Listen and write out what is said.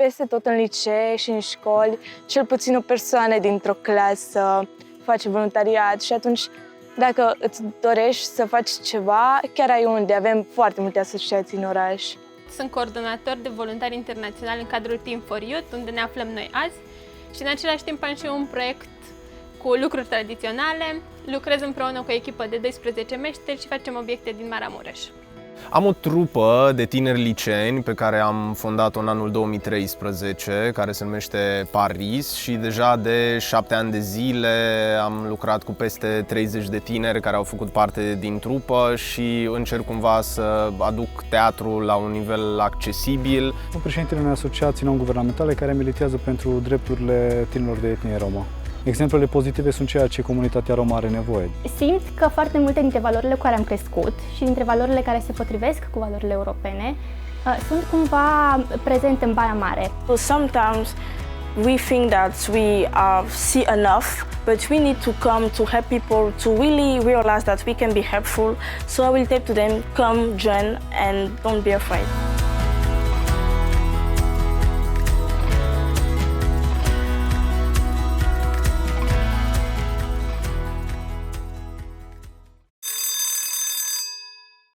peste tot în licee și în școli, cel puțin o persoană dintr-o clasă face voluntariat și atunci dacă îți dorești să faci ceva, chiar ai unde. Avem foarte multe asociații în oraș. Sunt coordonator de voluntari internaționali în cadrul Team for Youth, unde ne aflăm noi azi. Și în același timp am și un proiect cu lucruri tradiționale. Lucrez împreună cu o echipă de 12 meșteri și facem obiecte din Maramureș. Am o trupă de tineri liceeni pe care am fondat-o în anul 2013, care se numește Paris și deja de 7 ani de zile am lucrat cu peste 30 de tineri care au făcut parte din trupă și încerc cumva să aduc teatrul la un nivel accesibil. Sunt președintele unei asociații non-guvernamentale care militează pentru drepturile tinerilor de etnie romă. Exemplele pozitive sunt ceea ce comunitatea romă are nevoie. Simt că foarte multe dintre valorile cu care am crescut și dintre valorile care se potrivesc cu valorile europene sunt cumva prezente în Baia Mare. Sometimes we think that we see enough, but we need to come to help people to really realize that we can be helpful. So I will tell to them, come, join, and don't be afraid.